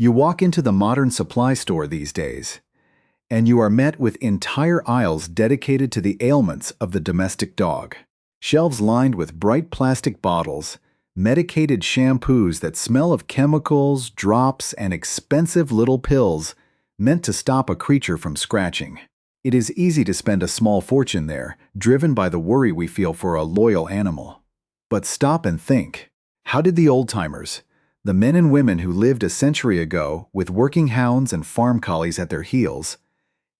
You walk into the modern supply store these days, and you are met with entire aisles dedicated to the ailments of the domestic dog. Shelves lined with bright plastic bottles, medicated shampoos that smell of chemicals, drops, and expensive little pills meant to stop a creature from scratching. It is easy to spend a small fortune there, driven by the worry we feel for a loyal animal. But stop and think. How did the old-timers, the men and women who lived a century ago with working hounds and farm collies at their heels,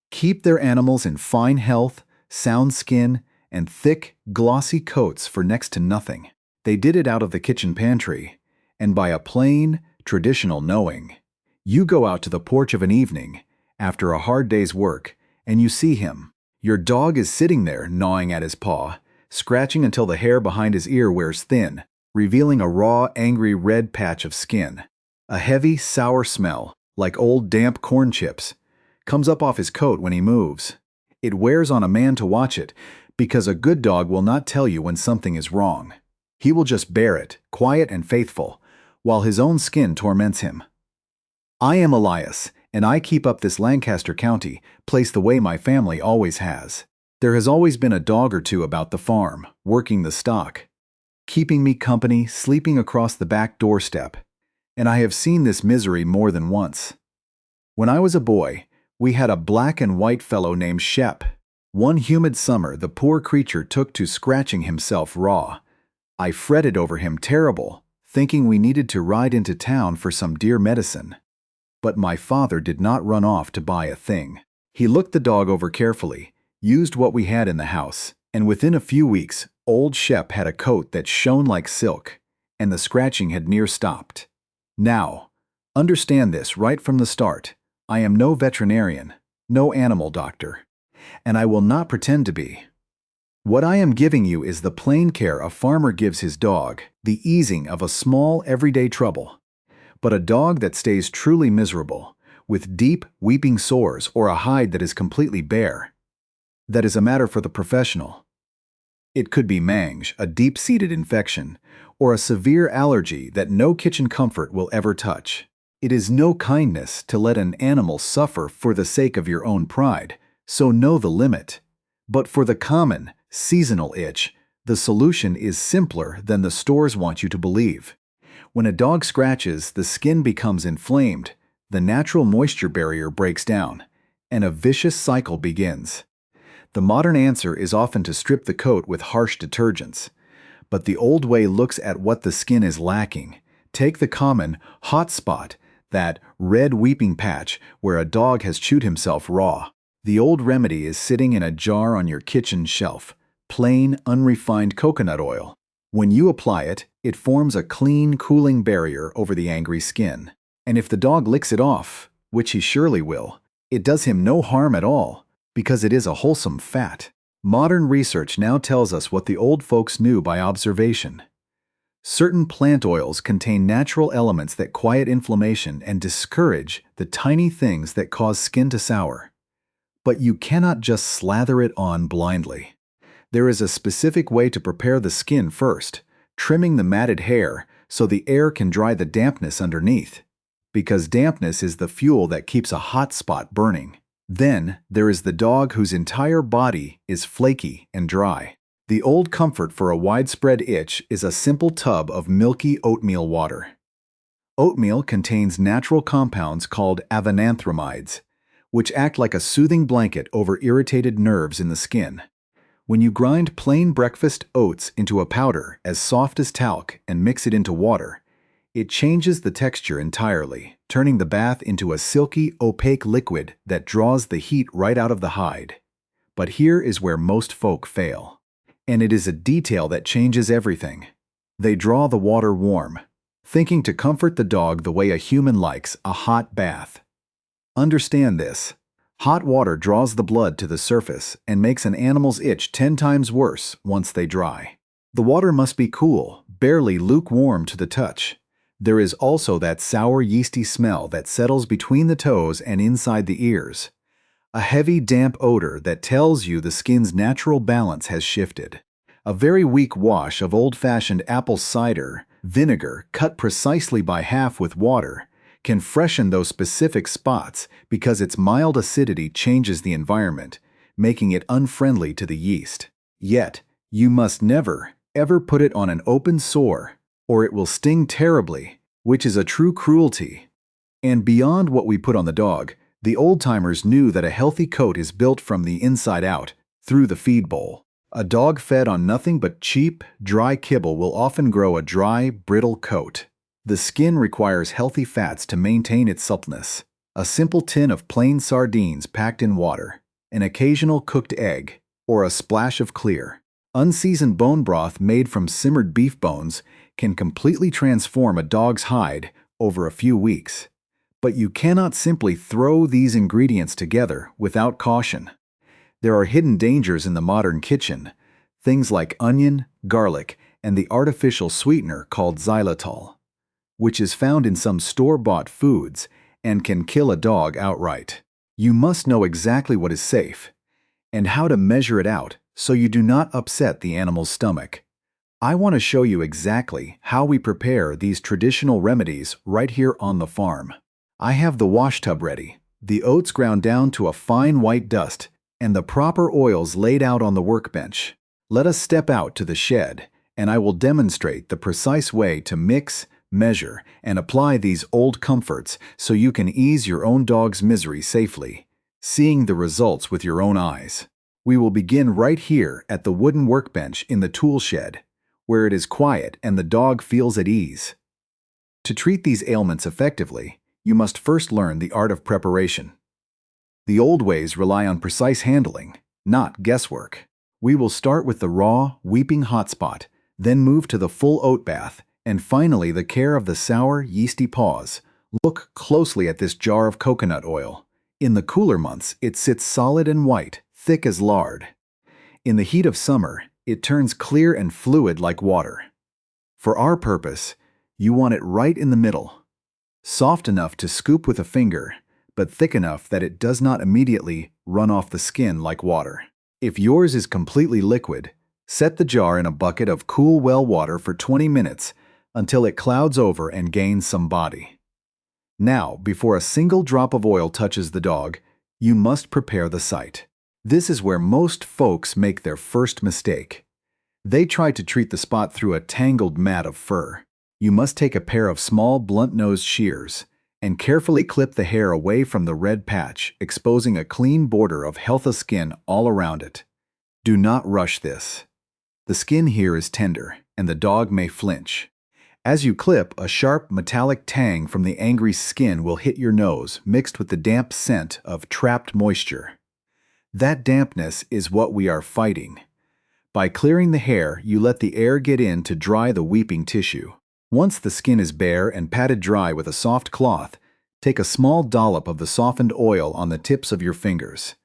keep their animals in fine health, sound skin, and thick, glossy coats for next to nothing? They did it out of the kitchen pantry, and by a plain, traditional knowing. You go out to the porch of an evening, after a hard day's work, and you see him. Your dog is sitting there gnawing at his paw, scratching until the hair behind his ear wears thin, revealing a raw, angry red patch of skin. A heavy, sour smell, like old damp corn chips, comes up off his coat when he moves. It wears on a man to watch it, because a good dog will not tell you when something is wrong. He will just bear it, quiet and faithful, while his own skin torments him. I am Elias, and I keep up this Lancaster County place the way my family always has. There has always been a dog or two about the farm, working the stock, keeping me company, sleeping across the back doorstep, and I have seen this misery more than once. When I was a boy, we had a black and white fellow named Shep. One humid summer, the poor creature took to scratching himself raw. I fretted over him terrible, thinking we needed to ride into town for some dear medicine. But my father did not run off to buy a thing. He looked the dog over carefully, used what we had in the house, and within a few weeks, old Shep had a coat that shone like silk, and the scratching had near stopped. Now, understand this right from the start. I am no veterinarian, no animal doctor, and I will not pretend to be. What I am giving you is the plain care a farmer gives his dog, the easing of a small everyday trouble. But a dog that stays truly miserable, with deep, weeping sores or a hide that is completely bare, that is a matter for the professional. It could be mange, a deep-seated infection, or a severe allergy that no kitchen comfort will ever touch. It is no kindness to let an animal suffer for the sake of your own pride, so know the limit. But for the common, seasonal itch, the solution is simpler than the stores want you to believe. When a dog scratches, the skin becomes inflamed, the natural moisture barrier breaks down, and a vicious cycle begins. The modern answer is often to strip the coat with harsh detergents, but the old way looks at what the skin is lacking. Take the common hot spot, that red weeping patch where a dog has chewed himself raw. The old remedy is sitting in a jar on your kitchen shelf, plain, unrefined coconut oil. When you apply it, it forms a clean, cooling barrier over the angry skin. And if the dog licks it off, which he surely will, it does him no harm at all, because it is a wholesome fat. Modern research now tells us what the old folks knew by observation. Certain plant oils contain natural elements that quiet inflammation and discourage the tiny things that cause skin to sour. But you cannot just slather it on blindly. There is a specific way to prepare the skin first, trimming the matted hair so the air can dry the dampness underneath, because dampness is the fuel that keeps a hot spot burning. Then there is the dog whose entire body is flaky and dry. The old comfort for a widespread itch is a simple tub of milky oatmeal water. Oatmeal contains natural compounds called avenanthramides, which act like a soothing blanket over irritated nerves in the skin. When you grind plain breakfast oats into a powder as soft as talc and mix it into water, it changes the texture entirely, turning the bath into a silky, opaque liquid that draws the heat right out of the hide. But here is where most folk fail. And it is a detail that changes everything. They draw the water warm, thinking to comfort the dog the way a human likes a hot bath. Understand this. Hot water draws the blood to the surface and makes an animal's itch 10 times worse once they dry. The water must be cool, barely lukewarm to the touch. There is also that sour, yeasty smell that settles between the toes and inside the ears. A heavy, damp odor that tells you the skin's natural balance has shifted. A very weak wash of old-fashioned apple cider vinegar cut precisely by half with water can freshen those specific spots because its mild acidity changes the environment, making it unfriendly to the yeast. Yet, you must never, ever put it on an open sore, or it will sting terribly, which is a true cruelty. And beyond what we put on the dog, the old-timers knew that a healthy coat is built from the inside out, through the feed bowl. A dog fed on nothing but cheap, dry kibble will often grow a dry, brittle coat. The skin requires healthy fats to maintain its suppleness. A simple tin of plain sardines packed in water, an occasional cooked egg, or a splash of clear, unseasoned bone broth made from simmered beef bones can completely transform a dog's hide over a few weeks. But you cannot simply throw these ingredients together without caution. There are hidden dangers in the modern kitchen, things like onion, garlic, and the artificial sweetener called xylitol, which is found in some store-bought foods and can kill a dog outright. You must know exactly what is safe and how to measure it out so you do not upset the animal's stomach. I want to show you exactly how we prepare these traditional remedies right here on the farm. I have the wash tub ready, the oats ground down to a fine white dust, and the proper oils laid out on the workbench. Let us step out to the shed, and I will demonstrate the precise way to mix, measure, and apply these old comforts so you can ease your own dog's misery safely, seeing the results with your own eyes. We will begin right here at the wooden workbench in the tool shed, where it is quiet and the dog feels at ease. To treat these ailments effectively, you must first learn the art of preparation. The old ways rely on precise handling, not guesswork. We will start with the raw, weeping hot spot, then move to the full oat bath, and finally the care of the sour, yeasty paws. Look closely at this jar of coconut oil. In the cooler months, it sits solid and white, thick as lard. In the heat of summer, it turns clear and fluid like water. For our purpose, you want it right in the middle, soft enough to scoop with a finger, but thick enough that it does not immediately run off the skin like water. If yours is completely liquid, set the jar in a bucket of cool well water for 20 minutes until it clouds over and gains some body. Now, before a single drop of oil touches the dog, you must prepare the site. This is where most folks make their first mistake. They try to treat the spot through a tangled mat of fur. You must take a pair of small, blunt-nosed shears and carefully clip the hair away from the red patch, exposing a clean border of healthy skin all around it. Do not rush this. The skin here is tender, and the dog may flinch. As you clip, a sharp, metallic tang from the angry skin will hit your nose, mixed with the damp scent of trapped moisture. That dampness is what we are fighting. By clearing the hair, you let the air get in to dry the weeping tissue. Once the skin is bare and patted dry with a soft cloth, take a small dollop of the softened oil on the tips of your fingers.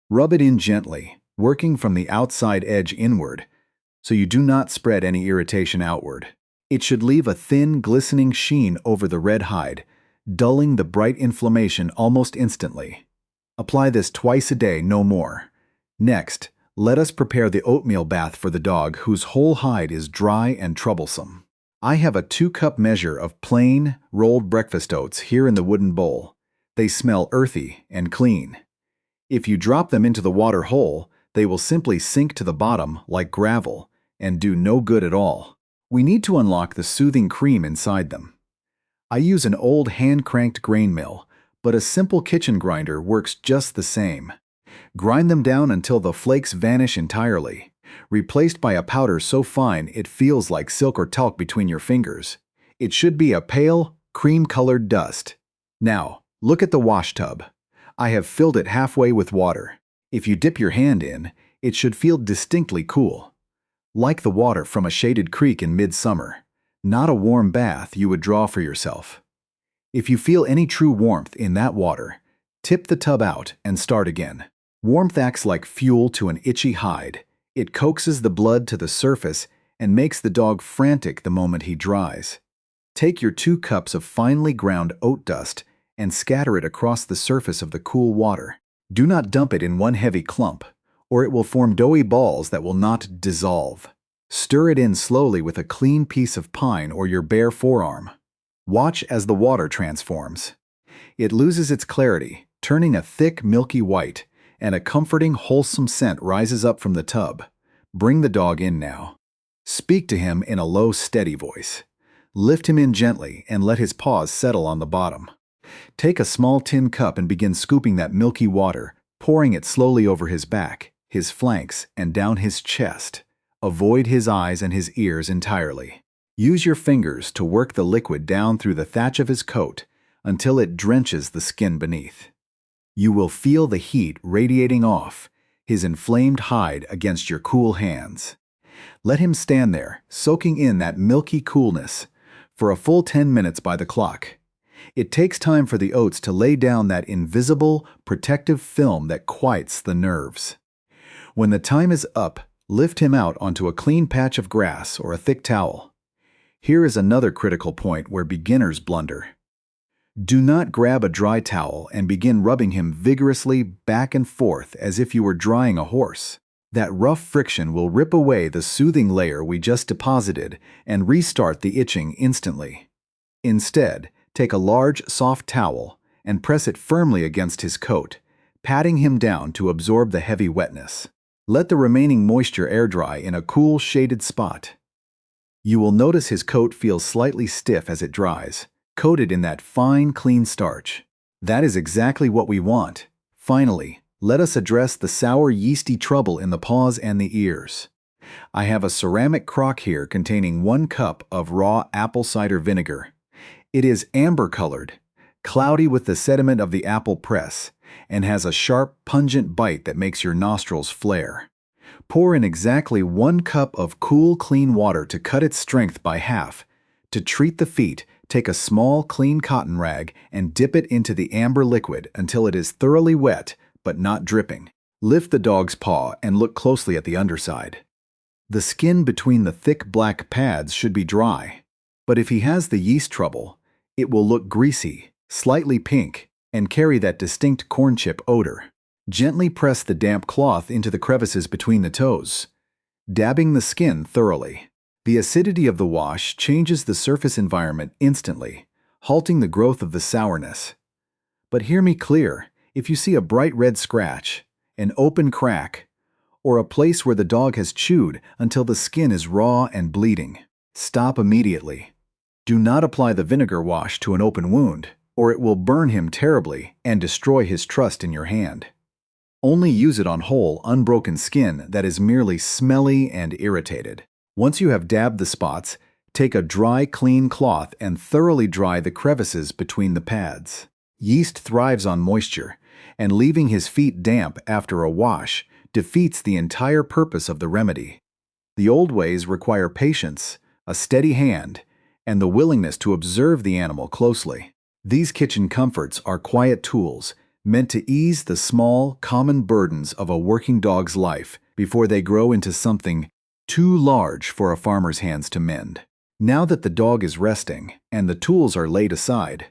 Rub it in gently, working from the outside edge inward, so you do not spread any irritation outward. It should leave a thin, glistening sheen over the red hide, dulling the bright inflammation almost instantly. Apply this twice a day, no more. Next, let us prepare the oatmeal bath for the dog whose whole hide is dry and troublesome. I have a 2-cup measure of plain, rolled breakfast oats here in the wooden bowl. They smell earthy and clean. If you drop them into the water whole, they will simply sink to the bottom like gravel and do no good at all. We need to unlock the soothing cream inside them. I use an old hand-cranked grain mill, but a simple kitchen grinder works just the same. Grind them down until the flakes vanish entirely, replaced by a powder so fine it feels like silk or talc between your fingers. It should be a pale, cream-colored dust. Now, look at the wash tub. I have filled it halfway with water. If you dip your hand in, it should feel distinctly cool, like the water from a shaded creek in midsummer, not a warm bath you would draw for yourself. If you feel any true warmth in that water, tip the tub out and start again. Warmth acts like fuel to an itchy hide. It coaxes the blood to the surface and makes the dog frantic the moment he dries. Take your 2 cups of finely ground oat dust and scatter it across the surface of the cool water. Do not dump it in one heavy clump, or it will form doughy balls that will not dissolve. Stir it in slowly with a clean piece of pine or your bare forearm. Watch as the water transforms. It loses its clarity, turning a thick, milky white, and a comforting, wholesome scent rises up from the tub. Bring the dog in now. Speak to him in a low, steady voice. Lift him in gently and let his paws settle on the bottom. Take a small tin cup and begin scooping that milky water, pouring it slowly over his back, his flanks, and down his chest. Avoid his eyes and his ears entirely. Use your fingers to work the liquid down through the thatch of his coat until it drenches the skin beneath. You will feel the heat radiating off his inflamed hide against your cool hands. Let him stand there, soaking in that milky coolness, for a full 10 minutes by the clock. It takes time for the oats to lay down that invisible, protective film that quiets the nerves. When the time is up, lift him out onto a clean patch of grass or a thick towel. Here is another critical point where beginners blunder. Do not grab a dry towel and begin rubbing him vigorously back and forth as if you were drying a horse. That rough friction will rip away the soothing layer we just deposited and restart the itching instantly. Instead, take a large, soft towel and press it firmly against his coat, patting him down to absorb the heavy wetness. Let the remaining moisture air dry in a cool, shaded spot. You will notice his coat feels slightly stiff as it dries, coated in that fine, clean starch. That is exactly what we want. Finally, let us address the sour, yeasty trouble in the paws and the ears. I have a ceramic crock here containing 1 cup of raw apple cider vinegar. It is amber-colored, cloudy with the sediment of the apple press, and has a sharp, pungent bite that makes your nostrils flare. Pour in exactly 1 cup of cool, clean water to cut its strength by half. To treat the feet, take a small, clean cotton rag and dip it into the amber liquid until it is thoroughly wet but not dripping. Lift the dog's paw and look closely at the underside. The skin between the thick black pads should be dry, but if he has the yeast trouble, it will look greasy, slightly pink, and carry that distinct corn chip odor. Gently press the damp cloth into the crevices between the toes, dabbing the skin thoroughly. The acidity of the wash changes the surface environment instantly, halting the growth of the sourness. But hear me clear, if you see a bright red scratch, an open crack, or a place where the dog has chewed until the skin is raw and bleeding, stop immediately. Do not apply the vinegar wash to an open wound, or it will burn him terribly and destroy his trust in your hand. Only use it on whole, unbroken skin that is merely smelly and irritated. Once you have dabbed the spots, take a dry, clean cloth and thoroughly dry the crevices between the pads. Yeast thrives on moisture, and leaving his feet damp after a wash defeats the entire purpose of the remedy. The old ways require patience, a steady hand, and the willingness to observe the animal closely. These kitchen comforts are quiet tools meant to ease the small, common burdens of a working dog's life before they grow into something too large for a farmer's hands to mend. Now that the dog is resting and the tools are laid aside,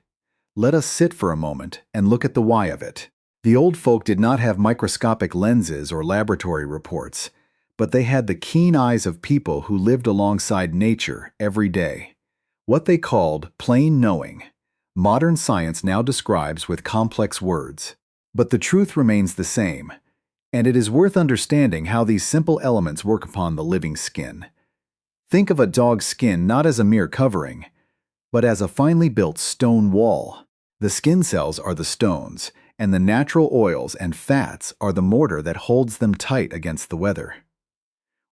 let us sit for a moment and look at the why of it. The old folk did not have microscopic lenses or laboratory reports, but they had the keen eyes of people who lived alongside nature every day. What they called plain knowing, modern science now describes with complex words. But the truth remains the same, and it is worth understanding how these simple elements work upon the living skin. Think of a dog's skin not as a mere covering, but as a finely built stone wall. The skin cells are the stones, and the natural oils and fats are the mortar that holds them tight against the weather.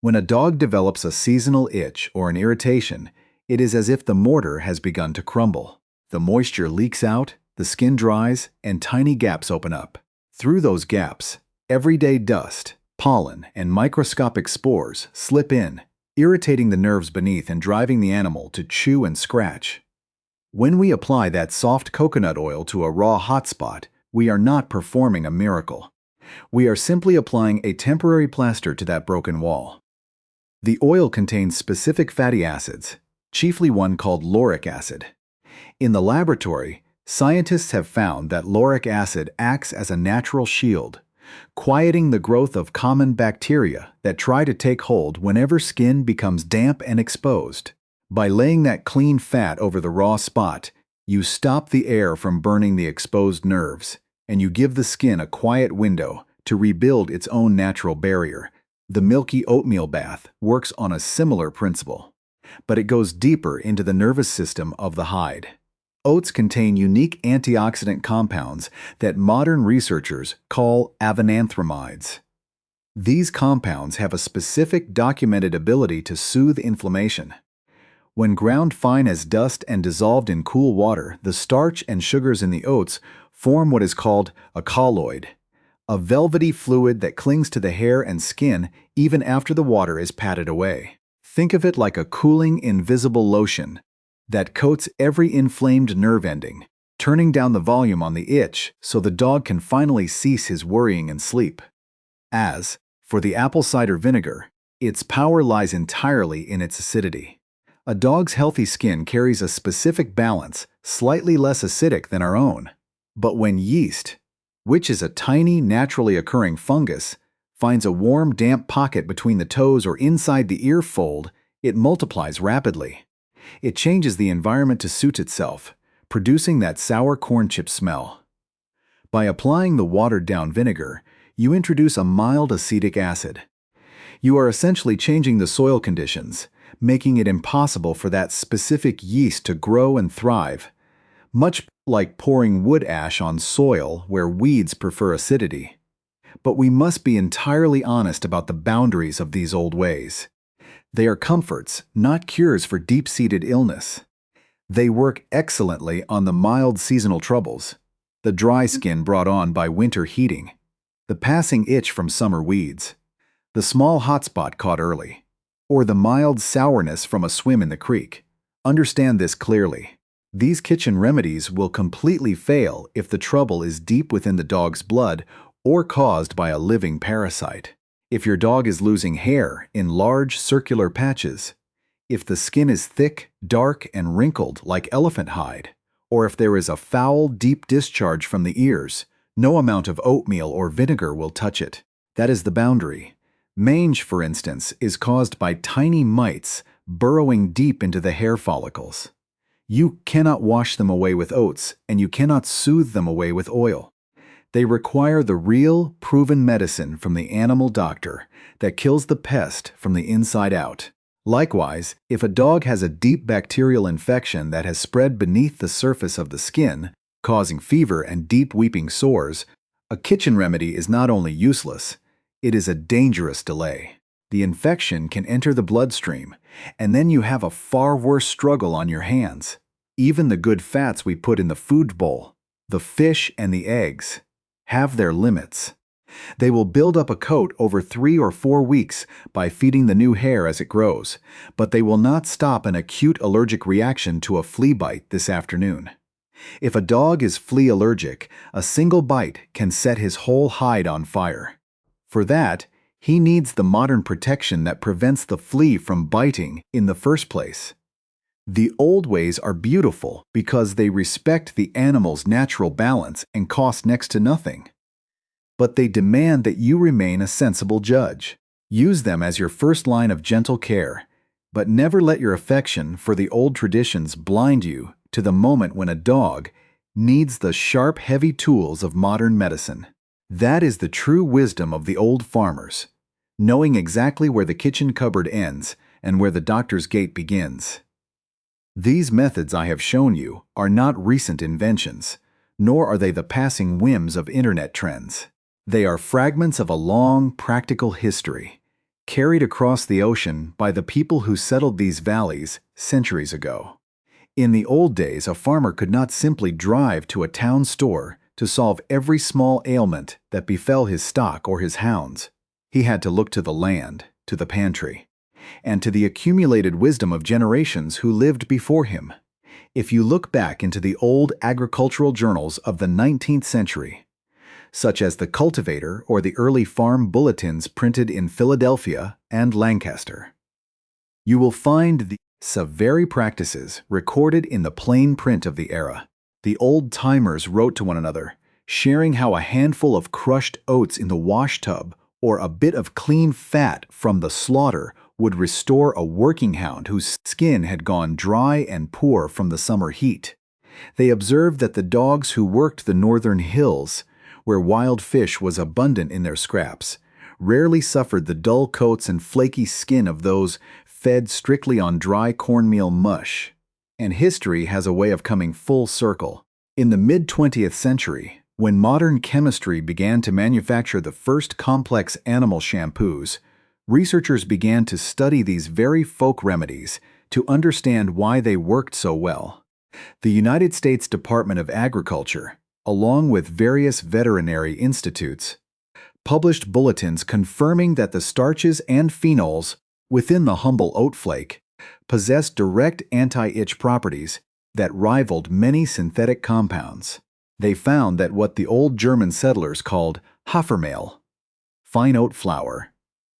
When a dog develops a seasonal itch or an irritation, it is as if the mortar has begun to crumble. The moisture leaks out, the skin dries, and tiny gaps open up. Through those gaps, everyday dust, pollen, and microscopic spores slip in, irritating the nerves beneath and driving the animal to chew and scratch. When we apply that soft coconut oil to a raw hot spot, we are not performing a miracle. We are simply applying a temporary plaster to that broken wall. The oil contains specific fatty acids, chiefly one called lauric acid. In the laboratory, scientists have found that lauric acid acts as a natural shield, quieting the growth of common bacteria that try to take hold whenever skin becomes damp and exposed. By laying that clean fat over the raw spot, you stop the air from burning the exposed nerves, and you give the skin a quiet window to rebuild its own natural barrier. The milky oatmeal bath works on a similar principle, but it goes deeper into the nervous system of the hide. Oats contain unique antioxidant compounds that modern researchers call avenanthramides. These compounds have a specific documented ability to soothe inflammation. When ground fine as dust and dissolved in cool water, the starch and sugars in the oats form what is called a colloid, a velvety fluid that clings to the hair and skin even after the water is patted away. Think of it like a cooling, invisible lotion that coats every inflamed nerve ending, turning down the volume on the itch so the dog can finally cease his worrying and sleep. As for the apple cider vinegar, its power lies entirely in its acidity. A dog's healthy skin carries a specific balance, slightly less acidic than our own. But when yeast, which is a tiny, naturally occurring fungus, finds a warm, damp pocket between the toes or inside the ear fold, it multiplies rapidly. It changes the environment to suit itself, producing that sour corn chip smell. By applying the watered-down vinegar, you introduce a mild acetic acid. You are essentially changing the soil conditions, making it impossible for that specific yeast to grow and thrive, much like pouring wood ash on soil where weeds prefer acidity. But we must be entirely honest about the boundaries of these old ways. They are comforts, not cures for deep-seated illness. They work excellently on the mild seasonal troubles, the dry skin brought on by winter heating, the passing itch from summer weeds, the small hot spot caught early, or the mild sourness from a swim in the creek. Understand this clearly. These kitchen remedies will completely fail if the trouble is deep within the dog's blood or caused by a living parasite. If your dog is losing hair in large circular patches, if the skin is thick, dark, and wrinkled like elephant hide, or if there is a foul, deep discharge from the ears, no amount of oatmeal or vinegar will touch it. That is the boundary. Mange, for instance, is caused by tiny mites burrowing deep into the hair follicles. You cannot wash them away with oats, and you cannot soothe them away with oil. They require the real, proven medicine from the animal doctor that kills the pest from the inside out. Likewise, if a dog has a deep bacterial infection that has spread beneath the surface of the skin, causing fever and deep weeping sores, a kitchen remedy is not only useless, it is a dangerous delay. The infection can enter the bloodstream, and then you have a far worse struggle on your hands. Even the good fats we put in the food bowl, the fish and the eggs, have their limits. They will build up a coat over 3 or 4 weeks by feeding the new hair as it grows, but they will not stop an acute allergic reaction to a flea bite this afternoon. If a dog is flea allergic, a single bite can set his whole hide on fire. For that, he needs the modern protection that prevents the flea from biting in the first place. The old ways are beautiful because they respect the animal's natural balance and cost next to nothing. But they demand that you remain a sensible judge. Use them as your first line of gentle care, but never let your affection for the old traditions blind you to the moment when a dog needs the sharp, heavy tools of modern medicine. That is the true wisdom of the old farmers, knowing exactly where the kitchen cupboard ends and where the doctor's gate begins. These methods I have shown you are not recent inventions, nor are they the passing whims of internet trends. They are fragments of a long, practical history, carried across the ocean by the people who settled these valleys centuries ago. In the old days, a farmer could not simply drive to a town store to solve every small ailment that befell his stock or his hounds. He had to look to the land, to the pantry, and to the accumulated wisdom of generations who lived before him. If you look back into the old agricultural journals of the 19th century, such as the Cultivator or the early farm bulletins printed in Philadelphia and Lancaster, you will find these very practices recorded in the plain print of the era. The old-timers wrote to one another, sharing how a handful of crushed oats in the wash tub or a bit of clean fat from the slaughter would restore a working hound whose skin had gone dry and poor from the summer heat. They observed that the dogs who worked the northern hills, where wild fish was abundant in their scraps, rarely suffered the dull coats and flaky skin of those fed strictly on dry cornmeal mush. And history has a way of coming full circle. In the mid-20th century, when modern chemistry began to manufacture the first complex animal shampoos, researchers began to study these very folk remedies to understand why they worked so well. The United States Department of Agriculture, along with various veterinary institutes, published bulletins confirming that the starches and phenols within the humble oat flake possessed direct anti-itch properties that rivaled many synthetic compounds. They found that what the old German settlers called Hafermehl, fine oat flour,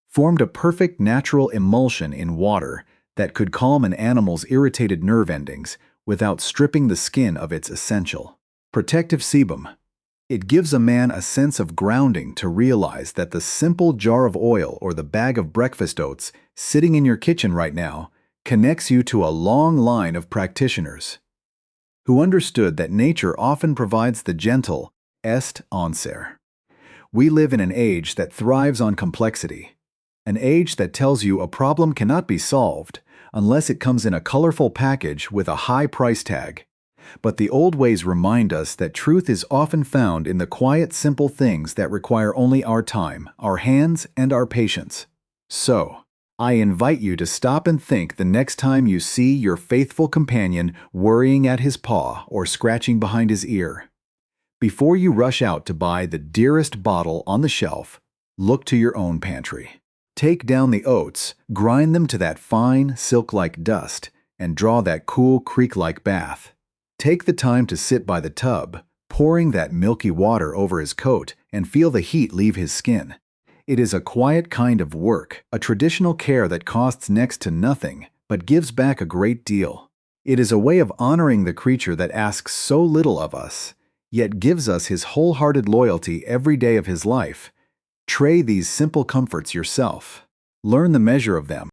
formed a perfect natural emulsion in water that could calm an animal's irritated nerve endings without stripping the skin of its essential protective sebum. It gives a man a sense of grounding to realize that the simple jar of oil or the bag of breakfast oats sitting in your kitchen right now connects you to a long line of practitioners who understood that nature often provides the gentle est answer. We live in an age that thrives on complexity, an age that tells you a problem cannot be solved unless it comes in a colorful package with a high price tag. But the old ways remind us that truth is often found in the quiet, simple things that require only our time, our hands, and our patience. So, I invite you to stop and think the next time you see your faithful companion worrying at his paw or scratching behind his ear. Before you rush out to buy the dearest bottle on the shelf, look to your own pantry. Take down the oats, grind them to that fine, silk-like dust, and draw that cool, creek-like bath. Take the time to sit by the tub, pouring that milky water over his coat and feel the heat leave his skin. It is a quiet kind of work, a traditional care that costs next to nothing, but gives back a great deal. It is a way of honoring the creature that asks so little of us, yet gives us his wholehearted loyalty every day of his life. Try these simple comforts yourself. Learn the measure of them.